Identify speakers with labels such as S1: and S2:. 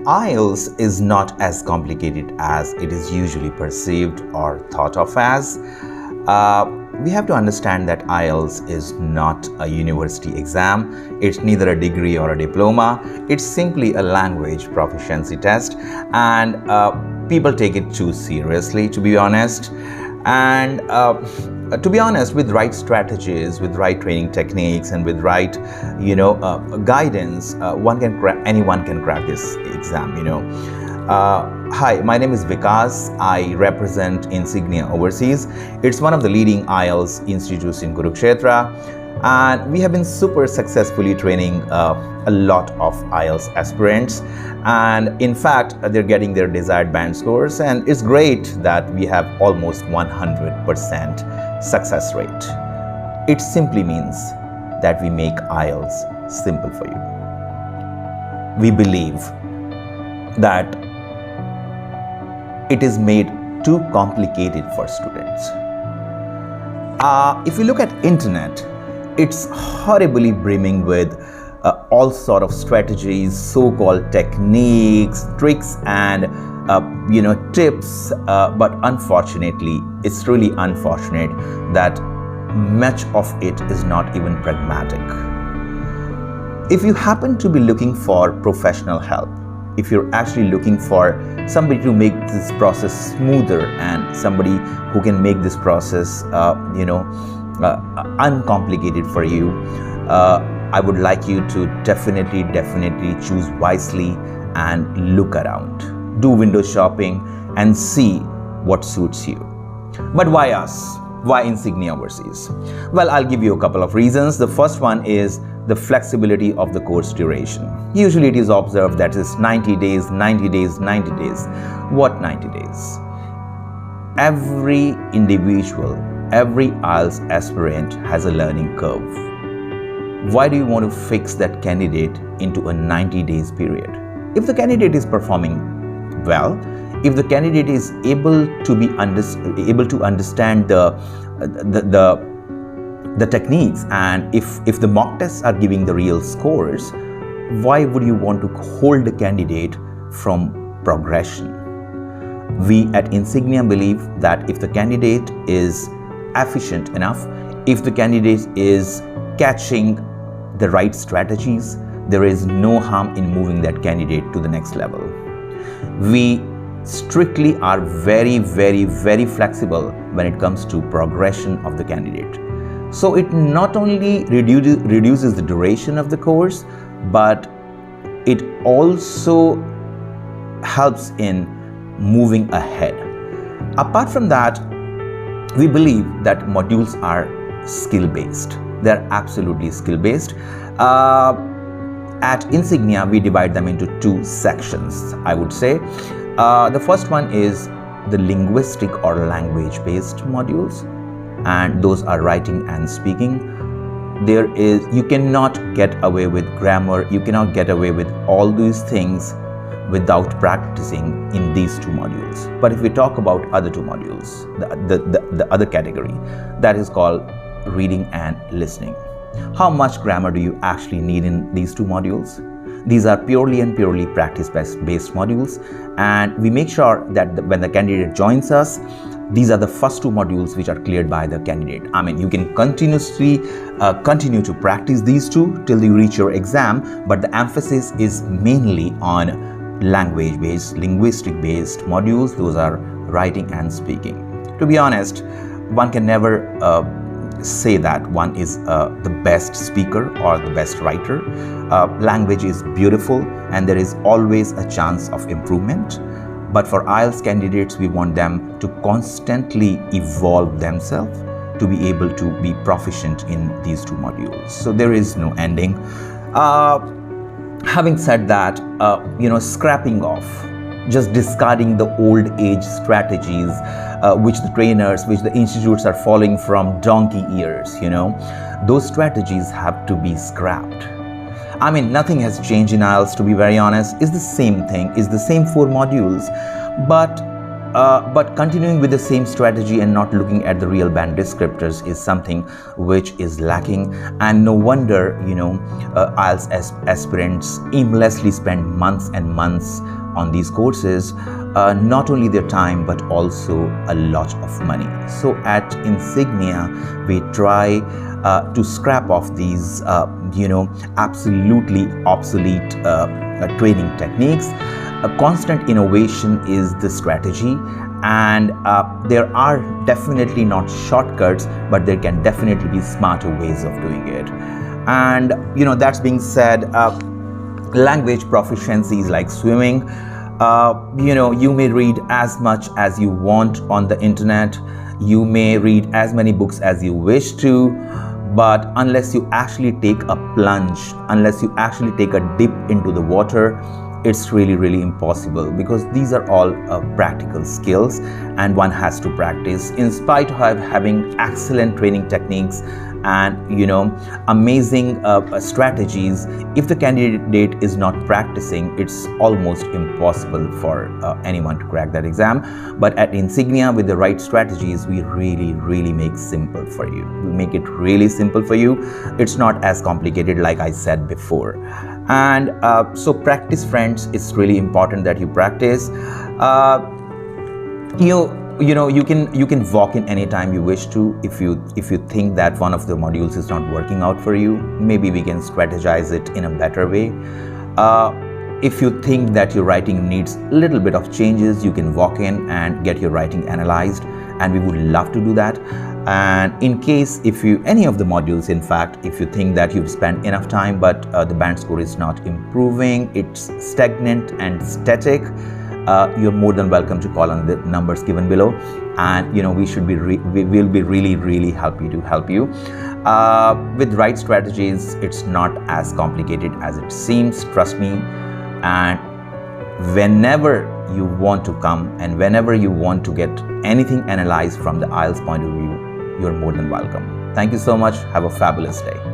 S1: IELTS is not as complicated as it is usually perceived or thought of as. We have to understand that IELTS is not a university exam. It's neither a degree or a diploma. It's simply a language proficiency test, and people take it too seriously, to be honest. And to be honest, with right strategies, with right training techniques, and with right, guidance, anyone can crack this exam. Hi, my name is Vikas. I represent Insignia Overseas. It's one of the leading IELTS institutes in Kurukshetra, and we have been super successfully training a lot of IELTS aspirants, and in fact they're getting their desired band scores, and it's great that we have almost 100% success rate. It simply means that we make IELTS simple for you. We believe that it is made too complicated for students. If you look at internet, it's horribly brimming with all sort of strategies, so-called techniques, tricks, and tips. But unfortunately, it's really unfortunate that much of it is not even pragmatic. If you happen to be looking for professional help, if you're actually looking for somebody to make this process smoother and somebody who can make this process uncomplicated for you, I would like you to definitely choose wisely and look around. Do window shopping and see what suits you. But why us? Why Insignia Overseas? Well, I'll give you a couple of reasons. The first one is the flexibility of the course duration. Usually it is observed that it's 90 days, 90 days, 90 days. What 90 days? Every individual, every IELTS aspirant has a learning curve. Why do you want to fix that candidate into a 90 days period? If the candidate is performing well, if the candidate is able to understand the techniques, and if the mock tests are giving the real scores, why would you want to hold a candidate from progression? We at Insignia believe that if the candidate is efficient enough, if the candidate is catching the right strategies, there is no harm in moving that candidate to the next level. We strictly are very flexible when it comes to progression of the candidate. So it not only reduces the duration of the course, but it also helps in moving ahead. Apart from that, we believe that modules are skill-based. They're absolutely skill-based. At Insignia, we divide them into two sections, I would say. The first one is the linguistic or language-based modules, and those are writing and speaking. You cannot get away with grammar, you cannot get away with all these things without practicing in these two modules. But if we talk about other two modules, the other category, that is called reading and listening. How much grammar do you actually need in these two modules? These are purely practice-based modules, and we make sure that when the candidate joins us, these are the first two modules which are cleared by the candidate. I mean, you can continuously continue to practice these two till you reach your exam, but the emphasis is mainly on language-based, linguistic-based modules. Those are writing and speaking. To be honest, one can never say that one is the best speaker or the best writer. Language is beautiful and there is always a chance of improvement. But for IELTS candidates, we want them to constantly evolve themselves to be able to be proficient in these two modules. So there is no ending. Having said that, scrapping off, just discarding the old age strategies which the institutes are following from donkey years, those strategies have to be scrapped. I mean, nothing has changed in IELTS, to be very honest. It's the same thing, it's the same four modules, but but continuing with the same strategy and not looking at the real band descriptors is something which is lacking. And no wonder, IELTS aspirants aimlessly spend months and months on these courses, not only their time but also a lot of money. So at Insignia, we try to scrap off these, absolutely obsolete training techniques. A constant innovation is the strategy, and there are definitely not shortcuts, but there can definitely be smarter ways of doing it. And that's being said, language proficiency is like swimming. You may read as much as you want on the internet, you may read as many books as you wish to, but unless you actually take a plunge, unless you actually take a dip into the water, it's really impossible, because these are all practical skills and one has to practice. In spite of having excellent training techniques and amazing strategies, if the candidate is not practicing, it's almost impossible for anyone to crack that exam. But at Insignia, with the right strategies, we really make simple for you. We make it really simple for you. It's not as complicated, like I said before. And so practice, friends. It's really important that you practice. You can walk in anytime you wish to. If you think that one of the modules is not working out for you, maybe we can strategize it in a better way. If you think that your writing needs a little bit of changes, you can walk in and get your writing analyzed, and we would love to do that. And in case any of the modules, in fact, if you think that you've spent enough time but the band score is not improving, it's stagnant and static, you're more than welcome to call on the numbers given below, and we will be really happy to help you. With right strategies, it's not as complicated as it seems, trust me. And whenever you want to come and whenever you want to get anything analyzed from the IELTS point of view, you're more than welcome. Thank you so much. Have a fabulous day.